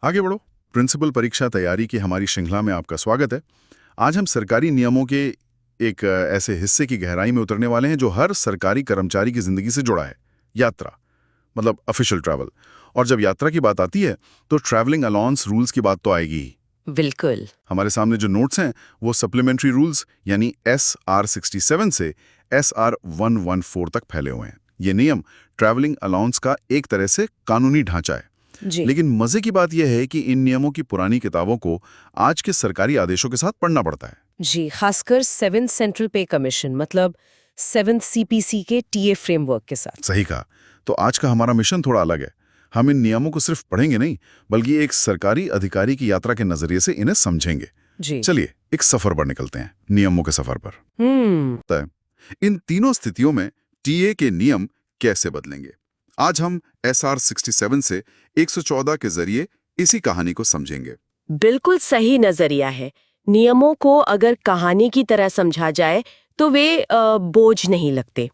आगे बढ़ो। प्रिंसिपल परीक्षा तैयारी की हमारी श्रृंखला में आपका स्वागत है। आज हम सरकारी नियमों के एक ऐसे हिस्से की गहराई में उतरने वाले हैं जो हर सरकारी कर्मचारी की जिंदगी से जुड़ा है। यात्रा, मतलब ऑफिशियल ट्रैवल। और जब यात्रा की बात आती है तो ट्रैवलिंग अलाउंस रूल्स की बात तो आएगी ही। बिल्कुल। हमारे सामने जो नोट्स हैं वो सप्लीमेंट्री रूल्स यानी SR67 से SR114 तक फैले हुए हैं। ये नियम ट्रैवलिंग अलाउंस का एक तरह से कानूनी ढांचा है। जी। लेकिन मजे की बात यह है कि इन नियमों की पुरानी किताबों को आज के सरकारी आदेशों के साथ पढ़ना पड़ता है। जी, खासकर 7th सेंट्रल पे कमीशन मतलब 7th CPC के टीए फ्रेमवर्क के साथ। सही कहा। तो आज का हमारा मिशन थोड़ा अलग है। हम इन नियमों को सिर्फ पढ़ेंगे नहीं, बल्कि एक सरकारी अधिकारी की यात्रा के नजरिए से इन्हें समझेंगे। जी। चलिए एक सफर पर निकलते हैं, नियमों के सफर पर। हम्म। इन तीनों स्थितियों में टीए के नियम कैसे बदलेंगे, आज हम SR67 से 114 के जरिए इसी कहानी को समझेंगे। बिल्कुल सही नजरिया है। नियमों को अगर कहानी की तरह समझा जाए तो वे बोझ नहीं लगते।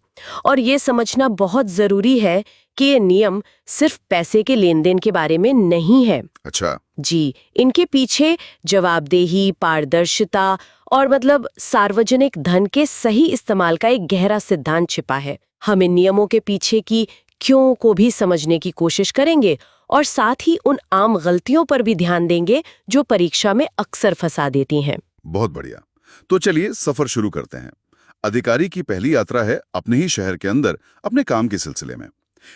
और ये समझना बहुत जरूरी है कि ये नियम सिर्फ पैसे के लेन देन के बारे में नहीं है। अच्छा। जी, इनके पीछे जवाबदेही, पारदर्शिता और मतलब सार्वजनिक धन के सही इस्तेमाल का एक गहरा सिद्धांत छिपा है। हम इन नियमों के पीछे की क्यों को भी समझने की कोशिश करेंगे और साथ ही उन आम गलतियों पर भी ध्यान देंगे जो परीक्षा में अक्सर फंसा देती हैं। बहुत बढ़िया। तो चलिए सफर शुरू करते हैं। अधिकारी की पहली यात्रा है अपने ही शहर के अंदर अपने काम के सिलसिले में।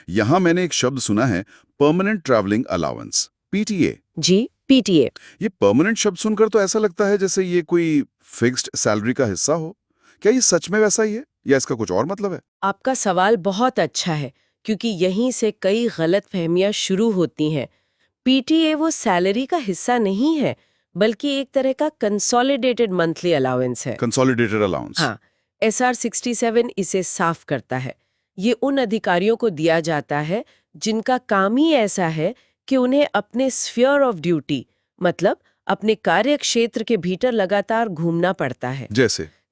यहां मैंने एक शब्द सुना है, परमानेंट ट्रैवलिंग अलाउंस, पीटीए। जी, पीटीए। ये परमानेंट शब्द सुनकर तो ऐसा लगता है जैसे ये कोई फिक्स्ड सैलरी का हिस्सा हो। क्या ये सच में वैसा ही है या इसका कुछ और मतलब है? आपका सवाल बहुत अच्छा है, क्योंकि यहीं से कई गलतफहमियां शुरू होती हैं। पीटीए वो सैलरी का हिस्सा नहीं है, बल्कि एक तरह का कंसोलिडेटेड मंथली अलाउंस है। Consolidated allowance. हाँ, SR67 इसे साफ करता है। ये उन अधिकारियों को दिया जाता है जिनका काम ही ऐसा है कि उन्हें अपने स्फीयर ऑफ ड्यूटी मतलब अपने कार्य क्षेत्र के भीतर लगातार घूमना पड़ता है।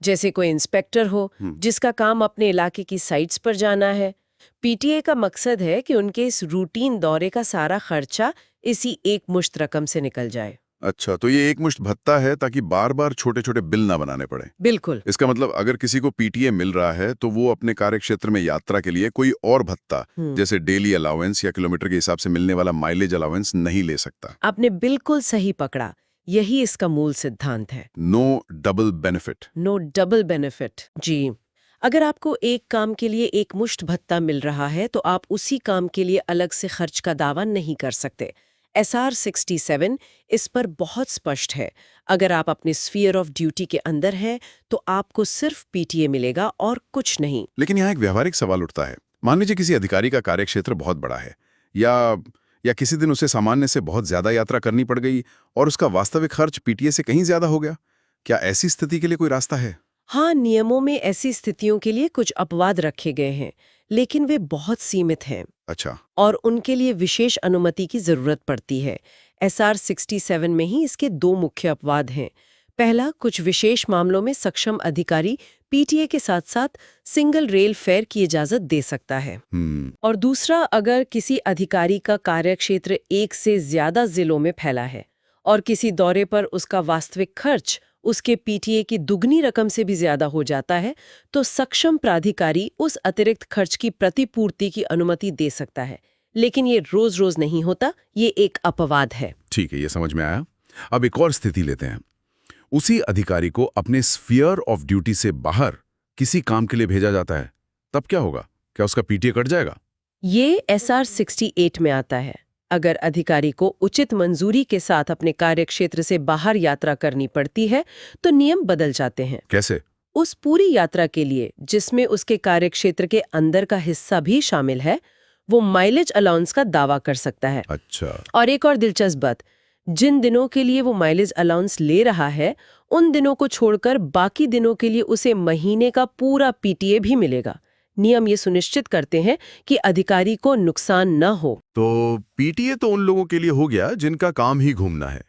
जैसे कोई इंस्पेक्टर हो जिसका काम अपने इलाके की साइट्स पर जाना है। पीटीए का मकसद है कि उनके इस रूटीन दौरे का सारा खर्चा इसी एक मुश्त रकम से निकल जाए। अच्छा, तो ये एक मुश्त भत्ता है ताकि बार बार छोटे छोटे बिल ना बनाने पड़े। बिल्कुल। इसका मतलब अगर किसी को पीटीए मिल रहा है तो वो अपने कार्यक्षेत्र में यात्रा के लिए कोई और भत्ता जैसे डेली अलाउंस या किलोमीटर के हिसाब से मिलने वाला माइलेज अलाउंस नहीं ले सकता। आपने बिल्कुल सही पकड़ा। यही इसका मूल सिद्धांत है। No double benefit. No double benefit. जी, अगर आपको एक काम के लिए एक मुश्त भत्ता मिल रहा है तो आप उसी काम के लिए अलग से खर्च का दावा नहीं कर सकते। SR67 इस पर बहुत स्पष्ट है। अगर आप अपने स्फीयर ऑफ ड्यूटी के अंदर हैं तो आपको सिर्फ पीटीए मिलेगा और कुछ नहीं। लेकिन यहाँ एक व्यवहारिक सवाल उठता है। मान लीजिए किसी अधिकारी का कार्यक्षेत्र बहुत बड़ा है या किसी दिन उसे सामान्य से बहुत ज्यादा यात्रा करनी पड़ गई और उसका वास्तविक खर्च पीटीए से कहीं ज्यादा हो गया। क्या ऐसी स्थिति के लिए कोई रास्ता है? हाँ, नियमों में ऐसी स्थितियों के लिए कुछ अपवाद रखे गए हैं, लेकिन वे बहुत सीमित हैं। अच्छा। और उनके लिए विशेष अनुमति की जरूरत पड़ती है। SR67 में ही इसके दो मुख्य अपवाद हैं। पहला, कुछ विशेष मामलों में सक्षम अधिकारी पीटीए के साथ साथ सिंगल रेल फेयर की इजाजत दे सकता है। और दूसरा, अगर किसी अधिकारी का कार्यक्षेत्र एक से ज्यादा जिलों में फैला है और किसी दौरे पर उसका वास्तविक खर्च उसके पीटीए की दुगनी रकम से भी ज्यादा हो जाता है, तो सक्षम प्राधिकारी उस अतिरिक्त खर्च की प्रतिपूर्ति की अनुमति दे सकता है। लेकिन ये रोज रोज नहीं होता, ये एक अपवाद है। ठीक है, ये समझ में आया। अब एक और स्थिति लेते हैं। उसी अधिकारी को अपने स्फीयर ऑफ ड्यूटी से बाहर किसी काम के लिए भेजा जाता है, तब क्या होगा? क्या उसका पीटीए कट जाएगा? ये SR68 में आता है। अगर अधिकारी को उचित मंजूरी के साथ अपने कार्यक्षेत्र से बाहर यात्रा करनी पड़ती है तो नियम बदल जाते हैं। कैसे? उस पूरी यात्रा के लिए जिसमें उसके कार्यक्षेत्र के अंदर का हिस्सा भी शामिल है, वो माइलेज अलाउंस का दावा कर सकता है। अच्छा। और एक और दिलचस्प बात, जिन दिनों के लिए वो माइलेज अलाउंस ले रहा है, उन दिनों को छोड़कर बाकी दिनों के लिए उसे महीने का पूरा पीटीए भी मिलेगा। नियम ये सुनिश्चित करते हैं कि अधिकारी को नुकसान न हो। तो पीटीए तो उन लोगों के लिए हो गया जिनका काम ही घूमना है,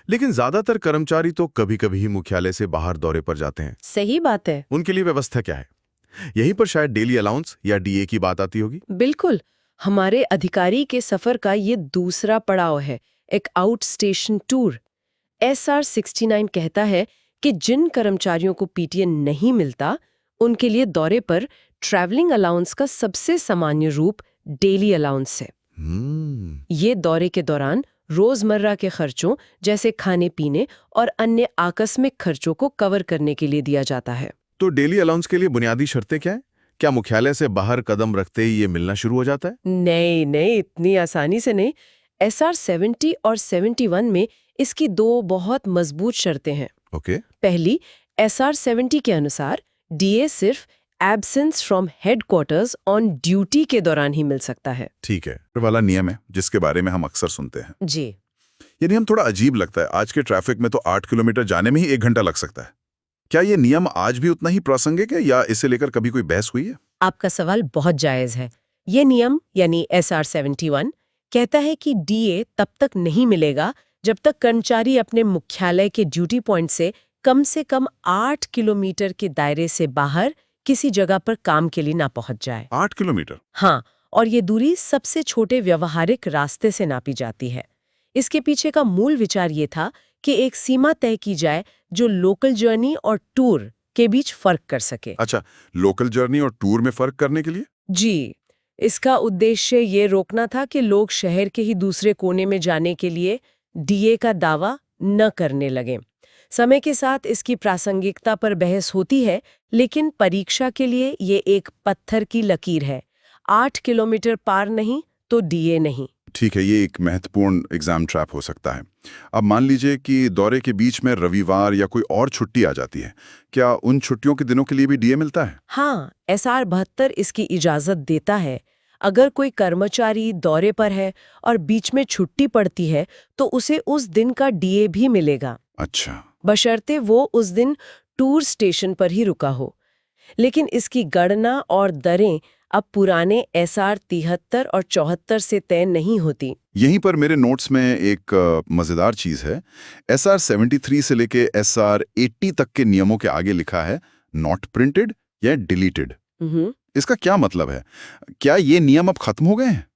लेकिन ज्यादातर कर्मचारी तो कभी-कभी ही मुख्यालय से बाहर दौरे पर जाते हैं। सही बात है। उनके लिए व्यवस्था क्या है? यहीं पर शायद डेली अलाउंस या डीए की बात आती होगी। बिल्कुल, हमारे अधिकारी के सफर का ये दूसरा पड़ाव है। एक आउट स्टेशन टूर। SR 69 कहता है कि जिन कर्मचारियों को PTA नहीं मिलता, उनके लिए दौरे पर ट्रैवलिंग अलाउंस का सबसे सामान्य रूप डेली अलाउंस है। ये दौरे के दौरान रोजमर्रा के खर्चों जैसे खाने पीने और अन्य आकस्मिक खर्चों को कवर करने के लिए दिया जाता है। तो डेली अलाउंस के लिए बुनियादी शर्तें क्या है? क्या मुख्यालय से बाहर कदम रखते ही ये मिलना शुरू हो जाता है? नहीं, इतनी आसानी से नहीं। SR 70 और 71 में इसकी दो बहुत मजबूत शर्तें हैं। ओके। पहली, SR 70 के अनुसार DA सिर्फ absence from headquarters on duty के दौरान ही मिल सकता है। ठीक है, ये वाला नियम है जिसके बारे में हम अक्सर सुनते हैं। जी। ये नियम थोड़ा अजीब लगता है। आज के ट्रैफिक में तो 8 किलोमीटर जाने में ही 1 घंटा लग सकता है। क्या ये नियम आज भी उतना ही प्रासंगिक है या इसे लेकर कभी कोई बहस हुई है? आपका सवाल बहुत जायज है। ये नियम यानी SR 71 कहता है कि DA तब तक नहीं मिलेगा जब तक कर्मचारी अपने मुख्यालय के ड्यूटी पॉइंट से कम 8 किलोमीटर के दायरे से बाहर किसी जगह पर काम के लिए ना पहुंच जाए। 8 किलोमीटर? हाँ, और ये दूरी सबसे छोटे व्यवहारिक रास्ते से नापी जाती है। इसके पीछे का मूल विचार ये था कि एक सीमा तय की जाए जो लोकल जर्नी और टूर के बीच फर्क कर सके। अच्छा, लोकल जर्नी और टूर में फर्क करने के लिए? जी, इसका उद्देश्य ये रोकना था कि लोग शहर के ही दूसरे कोने में जाने के लिए DA का दावा न करने लगे। समय के साथ इसकी प्रासंगिकता पर बहस होती है, लेकिन परीक्षा के लिए ये एक पत्थर की लकीर है। 8 किलोमीटर पार नहीं तो DA नहीं। ठीक है, ये एक महत्वपूर्ण एग्जाम ट्रैप हो सकता है। अब मान लीजिए कि दौरे के बीच में रविवार या कोई और छुट्टी आ जाती है, क्या उन छुट्टियों के दिनों के लिए भी DA मिलता है? हाँ, SR 72 इसकी इजाजत देता है। अगर कोई कर्मचारी दौरे पर है और बीच में छुट्टी पड़ती है, तो उसे उस दिन का DA भी मिलेगा। अच्छा। बशर्ते वो उस दिन टूर स्टेशन पर ही रुका हो। लेकिन इसकी गणना और दरें अब पुराने SR 73 और 74 से तय नहीं होती। यहीं पर मेरे नोट्स में एक मजेदार चीज है। SR 73 से लेके SR 80 तक के नियमों के आगे लिखा है नॉट प्रिंटेड या डिलीटेड। इसका क्या मतलब है? क्या ये नियम अब खत्म हो गए हैं?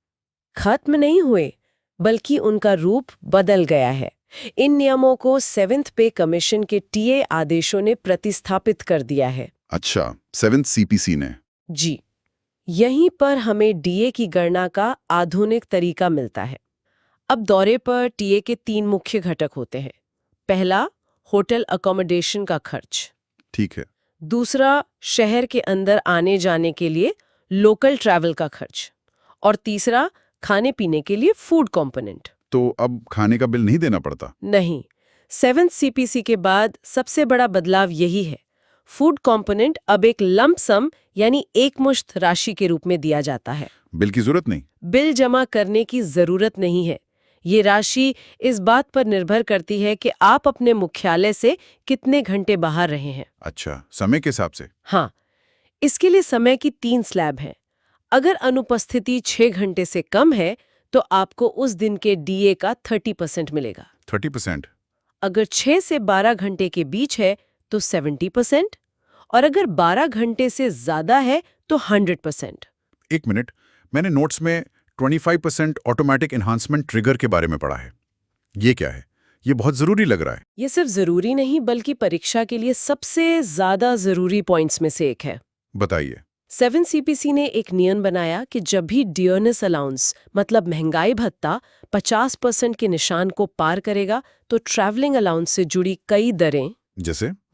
खत्म नहीं हुए, बल्कि उनका रूप बदल गया है। इन नियमों को 7th पे कमीशन के TA आदेशों ने प्रतिस्थापित कर दिया है। अच्छा, 7th CPC ने। जी, यहीं पर हमें DA की गणना का आधुनिक तरीका मिलता है। अब दौरे पर TA के 3 मुख्य घटक होते हैं। पहला, होटल अकोमोडेशन का खर्च। ठीक है। दूसरा, शहर के अंदर आने जाने के लिए लोकल ट्रैवल का खर्च। और तीसरा, खाने पीने के लिए फूड कंपोनेंट। तो अब खाने का बिल नहीं देना पड़ता? नहीं, 7th CPC के बाद सबसे बड़ा बदलाव यही है। फूड कंपोनेंट अब एक लंप सम यानी एकमुश्त राशि के रूप में दिया जाता है। बिल की जरूरत नहीं? बिल जमा करने की जरूरत नहीं है। ये राशि इस बात पर निर्भर करती है कि आप अपने मुख्यालय से कितने घंटे बाहर रहे हैं। अच्छा, समय के हिसाब से? हाँ, इसके लिए समय की 3 स्लैब हैं। अगर अनुपस्थिति 6 घंटे से कम है तो आपको उस दिन के DA का 30% मिलेगा। 30%? अगर 6 से 12 घंटे के बीच है तो 70% और अगर 12 घंटे से ज्यादा है तो 100%। एक मिनट, मैंने नोट्स में 25% ऑटोमेटिक एनहांसमेंट ट्रिगर के बारे में पढ़ा है। ये क्या है? ये बहुत जरूरी लग रहा है। ये सिर्फ जरूरी नहीं बल्कि परीक्षा के लिए सबसे ज्यादा जरूरी पॉइंट्स में से एक है। बताइए। 7th CPC ने एक नियम बनाया कि जब भी डियरनेस अलाउंस मतलब महंगाई भत्ता 50% के निशान को पार करेगा तो ट्रैवलिंग अलाउंस से जुड़ी कई दरें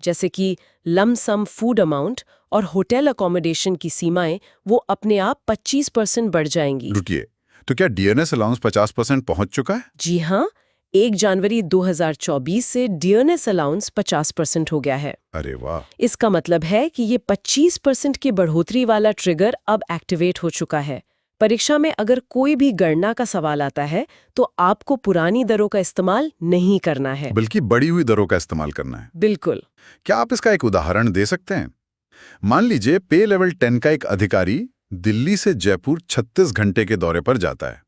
जैसे कि लम सम फूड अमाउंट और होटल अकोमोडेशन की सीमाएं वो अपने आप 25% बढ़ जाएंगी। रुकिए, तो क्या डियरनेस अलाउंस 50% पहुंच चुका है? जी हाँ, 1 जनवरी 2024 से डियरनेस अलाउंस 50% हो गया है। अरे वाह! इसका मतलब है कि ये 25% की बढ़ोतरी वाला ट्रिगर अब एक्टिवेट हो चुका है। परीक्षा में अगर कोई भी गणना का सवाल आता है तो आपको पुरानी दरों का इस्तेमाल नहीं करना है, बल्कि बढ़ी हुई दरों का इस्तेमाल करना है। बिल्कुल। क्या आप इसका एक उदाहरण दे सकते हैं? मान लीजिए पे लेवल 10 का एक अधिकारी दिल्ली से जयपुर 36 घंटे के दौरे पर जाता है,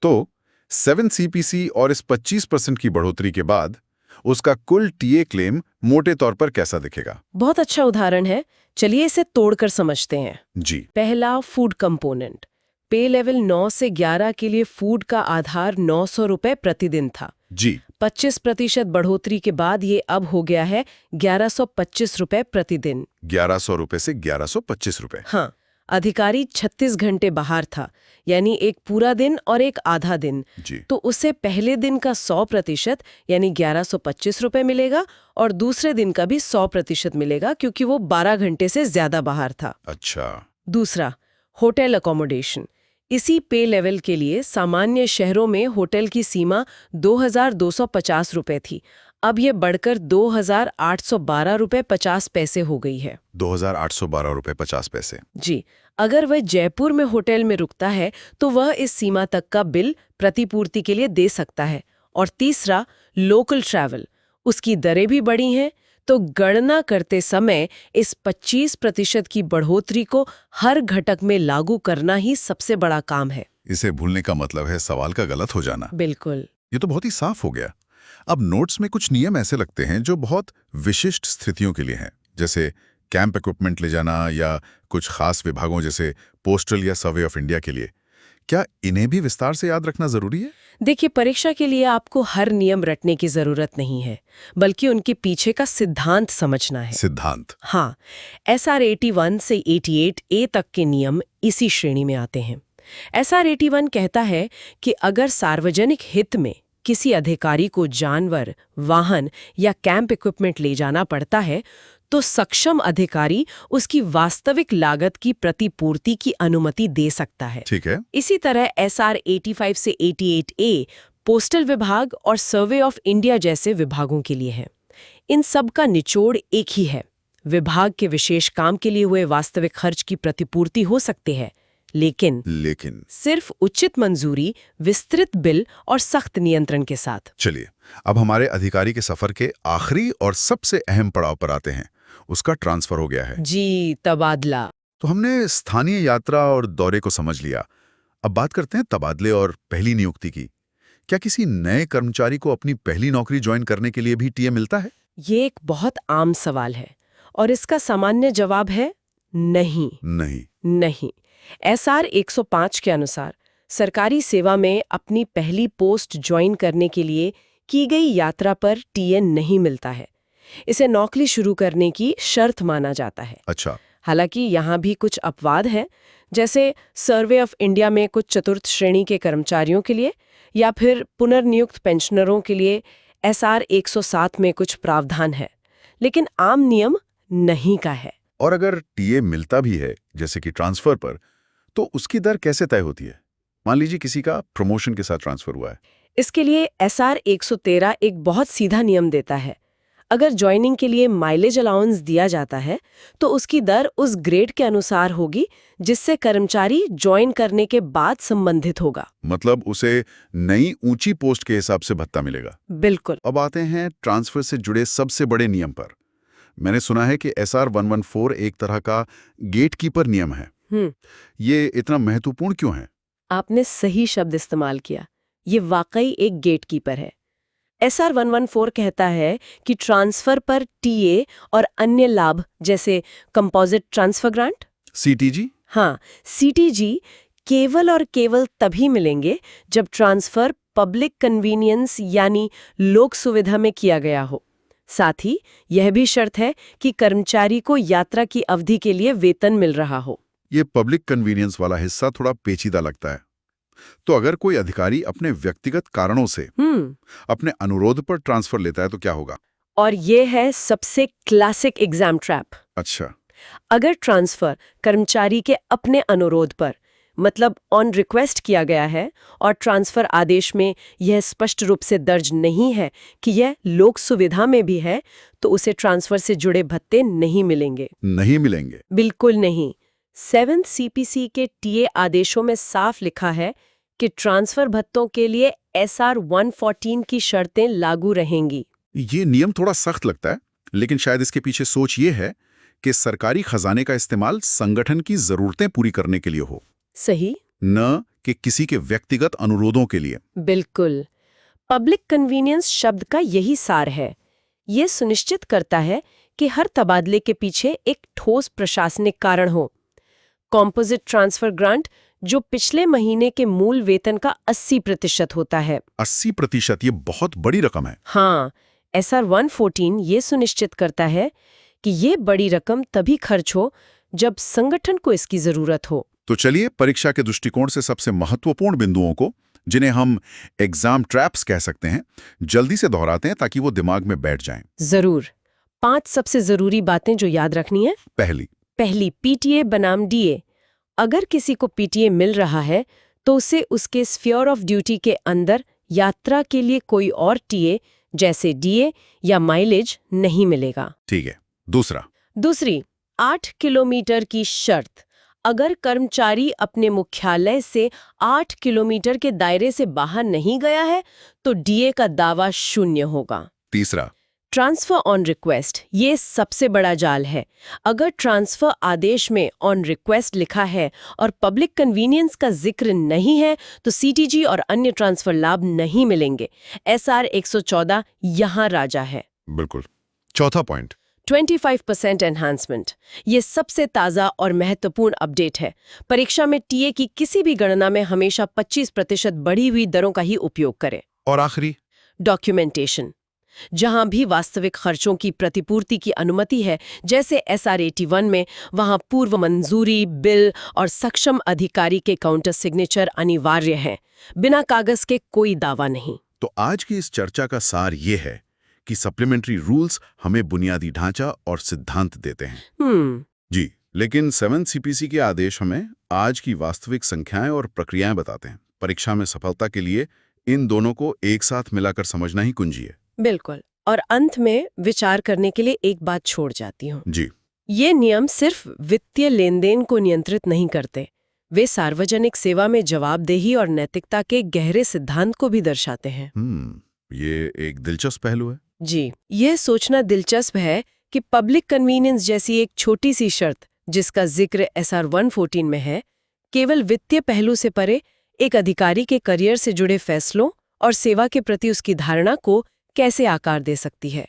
तो 7th CPC और इस 25% की बढ़ोतरी के बाद उसका कुल TA क्लेम मोटे तौर पर कैसा दिखेगा? बहुत अच्छा उदाहरण है, चलिए इसे तोड़कर समझते हैं। जी। पहला, फूड कंपोनेंट। पे लेवल 9 से 11 के लिए फूड का आधार 900 रुपए प्रतिदिन था। जी। 25% बढ़ोतरी के बाद ये अब हो गया है 1125 रुपए प्रतिदिन। 1100 रुपए से 1125 रुपए। हाँ, अधिकारी 36 घंटे बाहर था, यानी एक पूरा दिन और एक आधा दिन। जी। तो उसे पहले दिन का 100% यानी 1125 रुपए मिलेगा और दूसरे दिन का भी 100% मिलेगा, क्योंकि वो 12 घंटे से ज्यादा बाहर था। अच्छा। दूसरा, होटल अकोमोडेशन। इसी पे लेवल के लिए सामान्य शहरों में होटल की सीमा 2250 रुपए थी। अब ये बढ़कर 2812 रुपए 50 पैसे हो गई है। 2812 रुपए 50 पैसे। जी, अगर वह जयपुर में होटल में रुकता है तो वह इस सीमा तक का बिल प्रतिपूर्ति के लिए दे सकता है। और तीसरा, लोकल ट्रैवल। उसकी दरें भी बढ़ी हैं, तो गणना करते समय इस 25% की बढ़ोतरी को हर घटक में लागू करना ही सबसे बड़ा काम है। इसे भूलने का मतलब है सवाल का गलत हो जाना। बिल्कुल। ये तो बहुत ही साफ हो गया। अब नोट्स में कुछ नियम ऐसे लगते हैं जो बहुत विशिष्ट स्थितियों के लिए हैं, जैसे कैंप इक्विपमेंट ले जाना या कुछ खास विभागों जैसे पोस्टल या सर्वे ऑफ इंडिया के लिए। क्या इन्हें भी विस्तार से याद रखना जरूरी है? देखिए, परीक्षा के लिए आपको हर नियम रटने की जरूरत नहीं है, बल्कि उनके पीछे का सिद्धांत समझना है। सिद्धांत। हाँ, SR 81 से 88A तक के नियम इसी श्रेणी में आते हैं। SR 81 कहता है कि अगर सार्वजनिक हित में किसी अधिकारी को जानवर, वाहन या कैंप इक्विपमेंट ले जाना पड़ता है, तो सक्षम अधिकारी उसकी वास्तविक लागत की प्रतिपूर्ति की अनुमति दे सकता है। ठीक है। इसी तरह SR 85 से 88A पोस्टल विभाग और सर्वे ऑफ इंडिया जैसे विभागों के लिए है। इन सब का निचोड़ एक ही है, विभाग के विशेष काम के लिए हुए वास्तविक खर्च की प्रतिपूर्ति हो सकती है, लेकिन सिर्फ उचित मंजूरी, विस्तृत बिल और सख्त नियंत्रण के साथ। चलिए, अब हमारे अधिकारी के सफर के आखिरी और सबसे अहम पड़ाव पर आते हैं। उसका ट्रांसफर हो गया है। जी, तबादला। तो हमने स्थानीय यात्रा और दौरे को समझ लिया। अब बात करते हैं तबादले और पहली नियुक्ति की। क्या किसी नए कर्मचारी को अपनी पहली नौकरी ज्वाइन करने के लिए भी टीए मिलता है? ये एक बहुत आम सवाल है और इसका सामान्य जवाब है नहीं। नहीं। SR 105 के अनुसार सरकारी सेवा में अपनी पहली पोस्ट ज्वाइन करने के लिए की गई यात्रा पर टीए नहीं मिलता है। इसे नौकरी शुरू करने की शर्त माना जाता है। अच्छा। हालांकि यहाँ भी कुछ अपवाद हैं, जैसे सर्वे ऑफ इंडिया में कुछ चतुर्थ श्रेणी के कर्मचारियों के लिए या फिर पुनर्नियुक्त पेंशनरों के लिए SR 107 में कुछ प्रावधान है, लेकिन आम नियम नहीं का है। और अगर टीए मिलता भी है, जैसे कि ट्रांसफर पर, तो उसकी दर कैसे तय होती है? मान लीजिए किसी का प्रमोशन के साथ ट्रांसफर हुआ है। इसके लिए SR 113 एक बहुत सीधा नियम देता है। अगर ज्वाइनिंग के लिए माइलेज अलाउंस दिया जाता है तो उसकी दर उस ग्रेड के अनुसार होगी जिससे कर्मचारी ज्वाइन करने के बाद संबंधित होगा। मतलब उसे नई ऊंची पोस्ट के हिसाब से भत्ता मिलेगा। बिल्कुल। अब आते हैं ट्रांसफर से जुड़े सबसे बड़े नियम पर। मैंने सुना है कि SR 114 एक तरह का गेटकीपर नियम है। ये इतना महत्वपूर्ण क्यों है? आपने सही शब्द इस्तेमाल किया। ये वाकई एक गेटकीपर है। SR 114 कहता है कि ट्रांसफर पर टीए और अन्य लाभ जैसे कंपोजिट ट्रांसफर ग्रांट, CTG, हाँ, CTG केवल और केवल तभी मिलेंगे जब ट्रांसफर पब्लिक कन्वीनियंस यानी लोक सुविधा में किया गया हो। साथ ही यह भी शर्त है कि कर्मचारी को यात्रा की अवधि के लिए वेतन मिल रहा हो। ये पब्लिक कन्वीनियंस वाला हिस्सा थोड़ा पेचीदा लगता है। तो अगर कोई अधिकारी अपने व्यक्तिगत कारणों से अपने अनुरोध पर ट्रांसफर लेता है तो क्या होगा? और ये है सबसे क्लासिक एग्जाम ट्रैप। अच्छा। अगर ट्रांसफर कर्मचारी के अपने अनुरोध पर, मतलब ऑन रिक्वेस्ट किया गया है और ट्रांसफर आदेश में यह स्पष्ट रूप से दर्ज नहीं है कि यह लोक सुविधा में भी है, तो उसे ट्रांसफर से जुड़े भत्ते नहीं मिलेंगे। नहीं मिलेंगे? बिल्कुल नहीं। 7th CPC के टीए आदेशों में साफ लिखा है कि ट्रांसफर भत्तों के लिए SR 114 की शर्तें लागू रहेंगी। ये नियम थोड़ा सख्त लगता है, लेकिन शायद इसके पीछे सोच ये है कि सरकारी खजाने का इस्तेमाल संगठन की जरूरतें पूरी करने के लिए हो। सही। न कि किसी के व्यक्तिगत अनुरोधों के लिए। बिल्कुल। पब्लिक कन्वीनियंस शब्द का यही सार है। ये सुनिश्चित करता है कि हर तबादले के पीछे एक ठोस प्रशासनिक कारण हो। कॉम्पोजिट ट्रांसफर ग्रांट, जो पिछले महीने के मूल वेतन का 80% होता है। 80%, ये बहुत बड़ी रकम है। हाँ, SR 114 ये सुनिश्चित करता है कि ये बड़ी रकम तभी खर्च हो जब संगठन को इसकी जरूरत हो। तो चलिए परीक्षा के दृष्टिकोण से सबसे महत्वपूर्ण बिंदुओं को, जिन्हें हम एग्जाम ट्रैप्स कह सकते हैं, जल्दी से दोहराते हैं ताकि वो दिमाग में बैठ जाएं। जरूर। 5 सबसे जरूरी बातें जो याद रखनी है। पहली, पीटीए बनाम डीए। अगर किसी को पीटीए मिल रहा है तो उसे उसके स्फीयर ऑफ ड्यूटी के अंदर यात्रा के लिए कोई और टीए जैसे डीए या माइलेज नहीं मिलेगा। ठीक है। दूसरी, 8 किलोमीटर की शर्त। अगर कर्मचारी अपने मुख्यालय से 8 किलोमीटर के दायरे से बाहर नहीं गया है तो डीए का दावा 0 होगा। तीसरा, ट्रांसफर ऑन रिक्वेस्ट, ये सबसे बड़ा जाल है। अगर ट्रांसफर आदेश में ऑन रिक्वेस्ट लिखा है और पब्लिक कन्वीनियंस का जिक्र नहीं है तो सीटीजी और अन्य ट्रांसफर लाभ नहीं मिलेंगे। SR 114 यहाँ राजा है। बिल्कुल। चौथा पॉइंट, 25% एनहांसमेंट। ये सबसे ताज़ा और महत्वपूर्ण अपडेट है। परीक्षा में टीए की किसी भी गणना में हमेशा 25% बढ़ी हुई दरों का ही उपयोग करें। और आखिरी, डॉक्यूमेंटेशन। जहां भी वास्तविक खर्चों की प्रतिपूर्ति की अनुमति है, जैसे SR 81 में, वहां पूर्व मंजूरी, बिल और सक्षम अधिकारी के काउंटर सिग्नेचर अनिवार्य हैं। बिना कागज के कोई दावा नहीं। तो आज की इस चर्चा का सार ये है कि सप्लीमेंट्री रूल्स हमें बुनियादी ढांचा और सिद्धांत देते हैं। जी, लेकिन 7 CPC के आदेश हमें आज की वास्तविक संख्याएं और प्रक्रियाएं बताते हैं। परीक्षा में सफलता के लिए इन दोनों को एक साथ मिलाकर समझना ही कुंजी है। बिल्कुल। और अंत में विचार करने के लिए एक बात छोड़ जाती हूँ। जी, ये नियम सिर्फ वित्तीय लेन-देन को नियंत्रित नहीं करते, वे सार्वजनिक सेवा में जवाबदेही और नैतिकता के गहरे सिद्धांत को भी दर्शाते हैं। ये एक दिलचस्प पहलू है। जी, यह सोचना दिलचस्प है कि पब्लिक कन्वीनियंस जैसी एक छोटी सी शर्त, जिसका जिक्र SR 114 में है, केवल वित्तीय पहलू से परे एक अधिकारी के करियर से जुड़े फैसलों और सेवा के प्रति उसकी धारणा को कैसे आकार दे सकती है।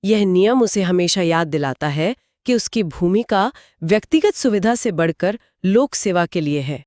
यह नियम उसे हमेशा याद दिलाता है कि उसकी भूमिका व्यक्तिगत सुविधा से बढ़कर लोक सेवा के लिए है।